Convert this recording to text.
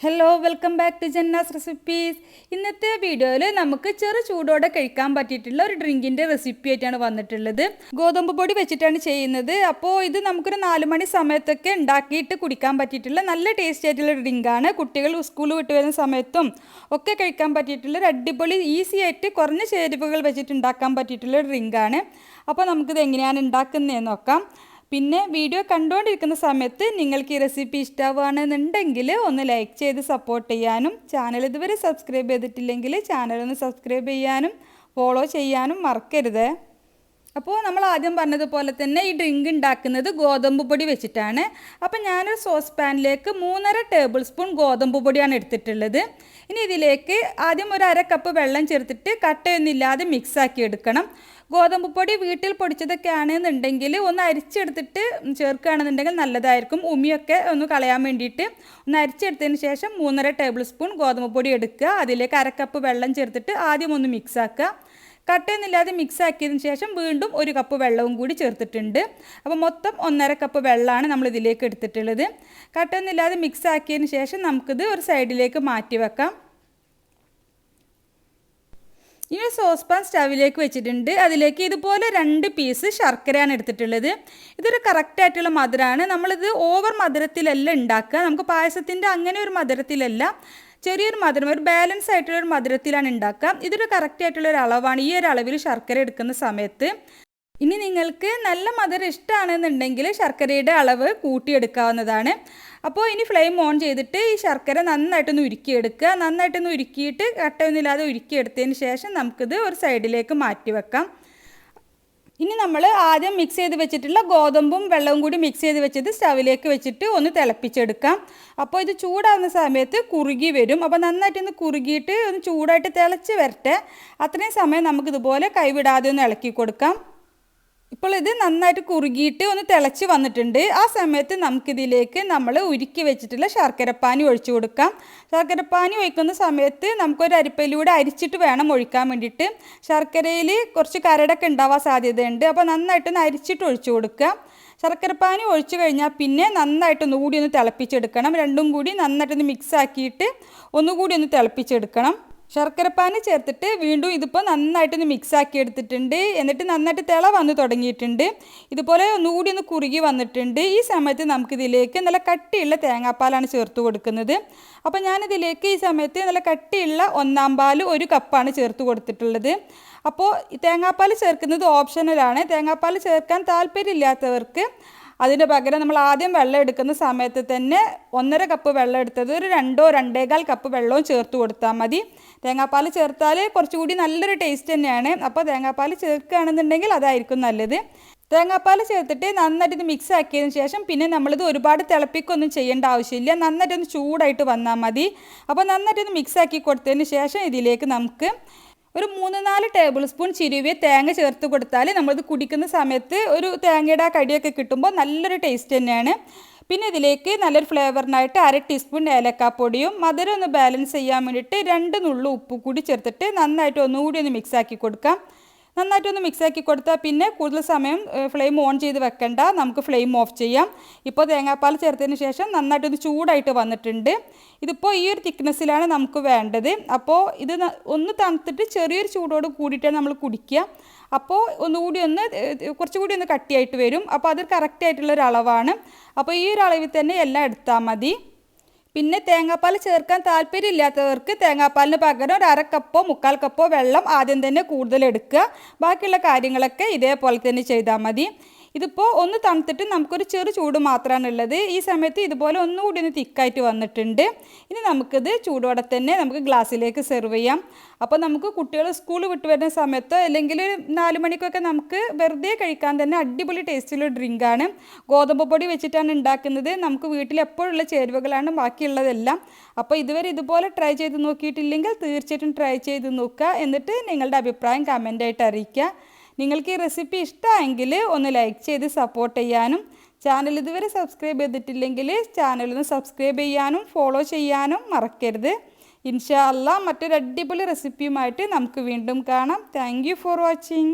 Hello welcome back to Janna's recipes. ഇന്നത്തെ വീഡിയോയിൽ നമുക്ക് ചെറു ചൂടോടെ കഴിക്കാൻ പറ്റിയിട്ടുള്ള ഒരു ഡ്രിങ്കിൻ്റെ റെസിപ്പി ആയിട്ടാണ് വന്നിട്ടുള്ളത്. ഗോതമ്പ് പൊടി വെച്ചിട്ടാണ് ചെയ്യുന്നത്. അപ്പോൾ ഇത് നമുക്കൊരു 4 മണി സമയത്തൊക്കെ ഉണ്ടാക്കിയിട്ട് കുടിക്കാൻ പറ്റിയിട്ടുള്ള നല്ല ടേസ്റ്റി ആയിട്ടുള്ള ഡ്രിങ്കാണ്. കുട്ടികൾ സ്കൂൾ വിട്ട് വരുന്ന സമയത്തും ഒക്കെ കഴിക്കാൻ പറ്റിയിട്ടുള്ള ഒരു അടിപൊളി ഈസി ആയിട്ട് കുറഞ്ഞ ചേരുവകൾ വെച്ചിട്ട് ഉണ്ടാക്കാൻ പറ്റിയിട്ടുള്ള ഒരു ഡ്രിങ്കാണ്. അപ്പോൾ നമുക്കിത് എങ്ങനെയാണ് ഉണ്ടാക്കുന്നതെന്ന് നോക്കാം. പിന്നെ വീഡിയോ കണ്ടുകൊണ്ടിരിക്കുന്ന സമയത്ത് നിങ്ങൾക്ക് ഈ റെസിപ്പി ഇഷ്ടമാണെന്നുണ്ടെങ്കിൽ ഒന്ന് ലൈക്ക് ചെയ്ത് സപ്പോർട്ട് ചെയ്യാനും ചാനൽ ഇതുവരെ സബ്സ്ക്രൈബ് ചെയ്തിട്ടില്ലെങ്കിൽ ചാനലൊന്ന് സബ്സ്ക്രൈബ് ചെയ്യാനും ഫോളോ ചെയ്യാനും മറക്കരുത്. അപ്പോൾ നമ്മൾ ആദ്യം പറഞ്ഞതുപോലെ തന്നെ ഈ ഡ്രിങ്ക് ഉണ്ടാക്കുന്നത് ഗോതമ്പ് പൊടി വെച്ചിട്ടാണ്. അപ്പോൾ ഞാനൊരു സോസ് പാനിലേക്ക് 3.5 ടേബിൾ സ്പൂൺ ഗോതമ്പ് പൊടിയാണ് എടുത്തിട്ടുള്ളത്. ഇനി ഇതിലേക്ക് ആദ്യം ഒരു 1/2 കപ്പ് വെള്ളം ചേർത്തിട്ട് കട്ടയൊന്നുമില്ലാതെ മിക്സാക്കി എടുക്കണം. ഗോതമ്പ് പൊടി വീട്ടിൽ പൊടിച്ചതൊക്കെ ആണെന്നുണ്ടെങ്കിൽ ഒന്ന് അരിച്ചെടുത്തിട്ട് ചേർക്കുകയാണെന്നുണ്ടെങ്കിൽ നല്ലതായിരിക്കും. ഉമിയൊക്കെ ഒന്ന് കളയാൻ വേണ്ടിയിട്ട് ഒന്ന് അരിച്ചെടുത്തതിന് ശേഷം 3.5 ടേബിൾ സ്പൂൺ ഗോതമ്പ് പൊടി എടുക്കുക. അതിലേക്ക് 1/2 കപ്പ് വെള്ളം ചേർത്തിട്ട് ആദ്യം ഒന്ന് മിക്സാക്കുക. കട്ടയൊന്നുമില്ലാതെ മിക്സ് ആക്കിയതിന് ശേഷം വീണ്ടും 1 കപ്പ് വെള്ളവും കൂടി ചേർത്തിട്ടുണ്ട്. അപ്പോൾ മൊത്തം 1.5 കപ്പ് വെള്ളമാണ് നമ്മൾ ഇതിലേക്ക് എടുത്തിട്ടുള്ളത്. കട്ടയൊന്നുമില്ലാതെ മിക്സ് ആക്കിയതിന് ശേഷം നമുക്കിത് ഒരു സൈഡിലേക്ക് മാറ്റി വെക്കാം. ഇനി സോസ് പാൻ സ്റ്റവിലേക്ക് വെച്ചിട്ടുണ്ട്. അതിലേക്ക് ഇതുപോലെ 2 പീസ് ശർക്കരയാണ് എടുത്തിട്ടുള്ളത്. ഇതൊരു കറക്റ്റായിട്ടുള്ള മധുരമാണ്. നമ്മളിത് ഓവർ മധുരത്തിലല്ല ഉണ്ടാക്കുക. നമുക്ക് പായസത്തിൻ്റെ അങ്ങനെ ഒരു മധുരത്തിലല്ല, ചെറിയൊരു മധുരം, ഒരു ബാലൻസ് ആയിട്ടുള്ളൊരു മധുരത്തിലാണ് ഉണ്ടാക്കുക. ഇതൊരു കറക്റ്റായിട്ടുള്ളൊരു അളവാണ് ഈ ഒരു അളവിൽ ശർക്കര എടുക്കുന്ന സമയത്ത്. ഇനി നിങ്ങൾക്ക് നല്ല മധുരം ഇഷ്ടമാണെന്നുണ്ടെങ്കിൽ ശർക്കരയുടെ അളവ് കൂട്ടിയെടുക്കാവുന്നതാണ്. അപ്പോൾ ഇനി ഫ്ലെയിം ഓൺ ചെയ്തിട്ട് ഈ ശർക്കര നന്നായിട്ടൊന്ന് ഉരുക്കിയെടുക്കുക. നന്നായിട്ടൊന്ന് ഉരുക്കിയിട്ട് കട്ടയൊന്നുമില്ലാതെ ഉരുക്കിയെടുത്തതിന് ശേഷം നമുക്കിത് ഒരു സൈഡിലേക്ക് മാറ്റി വെക്കാം. ഇനി നമ്മൾ ആദ്യം മിക്സ് ചെയ്ത് വെച്ചിട്ടുള്ള ഗോതമ്പും വെള്ളവും കൂടി മിക്സ് ചെയ്ത് വെച്ചത് സ്റ്റവിലേക്ക് വെച്ചിട്ട് ഒന്ന് തിളപ്പിച്ചെടുക്കാം. അപ്പോൾ ഇത് ചൂടാവുന്ന സമയത്ത് കുറുകി വരും. അപ്പോൾ നന്നായിട്ടൊന്ന് കുറുകിയിട്ട് ഒന്ന് ചൂടായിട്ട് തിളച്ച് വരട്ടെ. അത്രയും സമയം നമുക്കിതുപോലെ കൈവിടാതെ ഒന്ന് ഇളക്കി കൊടുക്കാം. ഇപ്പോൾ ഇത് നന്നായിട്ട് കുറുകിയിട്ട് ഒന്ന് തിളച്ച് വന്നിട്ടുണ്ട്. ആ സമയത്ത് നമുക്കിതിലേക്ക് നമ്മൾ ഉരുക്കി വെച്ചിട്ടുള്ള ശർക്കരപ്പാനി ഒഴിച്ചു കൊടുക്കാം. ശർക്കരപ്പാനി ഒഴിക്കുന്ന സമയത്ത് നമുക്കൊരു അരിപ്പയിലൂടെ അരിച്ചിട്ട് വേണം ഒഴിക്കാൻ വേണ്ടിയിട്ട്. ശർക്കരയിൽ കുറച്ച് കരടൊക്കെ ഉണ്ടാവാൻ സാധ്യതയുണ്ട്. അപ്പോൾ നന്നായിട്ടൊന്ന് അരിച്ചിട്ട് ഒഴിച്ചു കൊടുക്കുക. ശർക്കരപ്പാനി ഒഴിച്ചു കഴിഞ്ഞാൽ പിന്നെ നന്നായിട്ടൊന്ന് കൂടി ഒന്ന് തിളപ്പിച്ചെടുക്കണം. രണ്ടും കൂടി നന്നായിട്ടൊന്ന് മിക്സ് ആക്കിയിട്ട് ഒന്നുകൂടി ഒന്ന് തിളപ്പിച്ചെടുക്കണം. ശർക്കരപ്പാനി ചേർത്തിട്ട് വീണ്ടും ഇതിപ്പോൾ നന്നായിട്ടൊന്ന് മിക്സ് ആക്കി എടുത്തിട്ടുണ്ട്. എന്നിട്ട് നന്നായിട്ട് തിള വന്ന് തുടങ്ങിയിട്ടുണ്ട്. ഇതുപോലെ ഒന്നുകൂടി ഒന്ന് കുറുകി വന്നിട്ടുണ്ട്. ഈ സമയത്ത് നമുക്കിതിലേക്ക് നല്ല കട്ടിയുള്ള തേങ്ങാപ്പാലാണ് ചേർത്ത് കൊടുക്കുന്നത്. അപ്പോൾ ഞാനിതിലേക്ക് ഈ സമയത്ത് നല്ല കട്ടിയുള്ള 1/4 പാൽ 1 കപ്പാണ് ചേർത്ത് കൊടുത്തിട്ടുള്ളത്. അപ്പോൾ തേങ്ങാപ്പാൽ ചേർക്കുന്നത് ഓപ്ഷണലാണ്. തേങ്ങാപ്പാൽ ചേർക്കാൻ താല്പര്യമില്ലാത്തവർക്ക് അതിന് പകരം നമ്മൾ ആദ്യം വെള്ളം എടുക്കുന്ന സമയത്ത് തന്നെ 1.5 കപ്പ് വെള്ളം എടുത്തത് ഒരു 2-2.25 കപ്പ് വെള്ളവും ചേർത്ത് കൊടുത്താൽ മതി. തേങ്ങാപ്പാൽ ചേർത്താൽ കുറച്ചുകൂടി നല്ലൊരു ടേസ്റ്റ് തന്നെയാണ്. അപ്പോൾ തേങ്ങാപ്പാൽ ചേർക്കുകയാണെന്നുണ്ടെങ്കിൽ അതായിരിക്കും നല്ലത്. തേങ്ങാപ്പാൽ ചേർത്തിട്ട് നന്നായിട്ട് മിക്സ് ആക്കിയതിന് ശേഷം പിന്നെ നമ്മളിത് ഒരുപാട് തിളപ്പിക്കൊന്നും ചെയ്യേണ്ട ആവശ്യമില്ല. നന്നായിട്ടൊന്ന് ചൂടായിട്ട് വന്നാൽ മതി. അപ്പോൾ നന്നായിട്ടൊന്ന് മിക്സ് ആക്കി കൊടുത്തതിന് ശേഷം ഇതിലേക്ക് നമുക്ക് ഒരു 3-4 ടേബിൾ സ്പൂൺ ചിരുവിയ തേങ്ങ ചേർത്ത് കൊടുത്താൽ നമ്മളിത് കുടിക്കുന്ന സമയത്ത് ഒരു തേങ്ങയുടെ ആ കടിയൊക്കെ കിട്ടുമ്പോൾ നല്ലൊരു ടേസ്റ്റ് തന്നെയാണ്. പിന്നെ ഇതിലേക്ക് നല്ലൊരു ഫ്ലേവറിനായിട്ട് 1/2 ടീസ്പൂൺ ഏലക്കാപ്പൊടിയും മധുരം ഒന്ന് ബാലൻസ് ചെയ്യാൻ വേണ്ടിയിട്ട് 2 നുള്ളു ഉപ്പ് കൂടി ചേർത്തിട്ട് നന്നായിട്ട് ഒന്നുകൂടി ഒന്ന് മിക്സ് ആക്കി കൊടുക്കാം. നന്നായിട്ടൊന്ന് മിക്സാക്കി കൊടുത്താൽ പിന്നെ കൂടുതൽ സമയം ഫ്ലെയിം ഓൺ ചെയ്ത് വെക്കണ്ട, നമുക്ക് ഫ്ലെയിം ഓഫ് ചെയ്യാം. ഇപ്പോൾ തേങ്ങാപ്പാൽ ചേർത്തതിന് ശേഷം നന്നായിട്ടൊന്ന് ചൂടായിട്ട് വന്നിട്ടുണ്ട്. ഇതിപ്പോൾ ഈ ഒരു തിക്നെസ്സിലാണ് നമുക്ക് വേണ്ടത്. അപ്പോൾ ഇത് ഒന്ന് തണുത്തിട്ട് ചെറിയൊരു ചൂടോട് കൂടിയിട്ടാണ് നമ്മൾ കുടിക്കുക. അപ്പോൾ കുറച്ചുകൂടി ഒന്ന് കട്ടിയായിട്ട് വരും. അപ്പോൾ അത് കറക്റ്റായിട്ടുള്ളൊരു അളവാണ്. അപ്പോൾ ഈ ഒരു അളവിൽ തന്നെ എല്ലാം എടുത്താൽ മതി. പിന്നെ തേങ്ങാപ്പാൽ ചേർക്കാൻ താല്പര്യമില്ലാത്തവർക്ക് തേങ്ങാപ്പാലിന് പകരം ഒരു 1/2 കപ്പോ 1/4 കപ്പോ വെള്ളം ആദ്യം തന്നെ കൂടുതൽ എടുക്കുക. ബാക്കിയുള്ള കാര്യങ്ങളൊക്കെ ഇതേപോലെ തന്നെ ചെയ്താൽ മതി. ഇതിപ്പോൾ ഒന്ന് തണുത്തിട്ട് നമുക്കൊരു ചെറു ചൂട് മാത്രമാണ് ഉള്ളത്. ഈ സമയത്ത് ഇതുപോലെ ഒന്നുകൂടി ഒന്ന് തിക്കായിട്ട് വന്നിട്ടുണ്ട്. ഇനി നമുക്കിത് ചൂടോടെ തന്നെ നമുക്ക് ഗ്ലാസ്സിലേക്ക് സെർവ് ചെയ്യാം. അപ്പോൾ നമുക്ക് കുട്ടികൾ സ്കൂൾ വിട്ട് വരുന്ന സമയത്തോ അല്ലെങ്കിൽ 4 മണിക്കൊക്കെ നമുക്ക് വെറുതെ കഴിക്കാൻ തന്നെ അടിപൊളി ടേസ്റ്റുള്ള ഡ്രിങ്കാണ്. ഗോതമ്പ് പൊടി വെച്ചിട്ടാണ് ഉണ്ടാക്കുന്നത്. നമുക്ക് വീട്ടിൽ എപ്പോഴുള്ള ചേരുവകളാണ് ബാക്കിയുള്ളതെല്ലാം. അപ്പോൾ ഇതുവരെ ഇതുപോലെ ട്രൈ ചെയ്ത് നോക്കിയിട്ടില്ലെങ്കിൽ തീർച്ചയായിട്ടും ട്രൈ ചെയ്ത് നോക്കുക. എന്നിട്ട് നിങ്ങളുടെ അഭിപ്രായം കമൻ്റായിട്ട് അറിയിക്കുക. നിങ്ങൾക്ക് ഈ റെസിപ്പി ഇഷ്ടമായെങ്കിൽ ഒന്ന് ലൈക്ക് ചെയ്ത് സപ്പോർട്ട് ചെയ്യാനും ചാനൽ ഇതുവരെ സബ്സ്ക്രൈബ് ചെയ്തിട്ടില്ലെങ്കിൽ ചാനലൊന്ന് സബ്സ്ക്രൈബ് ചെയ്യാനും ഫോളോ ചെയ്യാനും മറക്കരുത്. ഇൻഷാ അല്ലാഹ് മറ്റൊരു അടിപൊളി റെസിപ്പിയുമായിട്ട് നമുക്ക് വീണ്ടും കാണാം. Thank you for watching.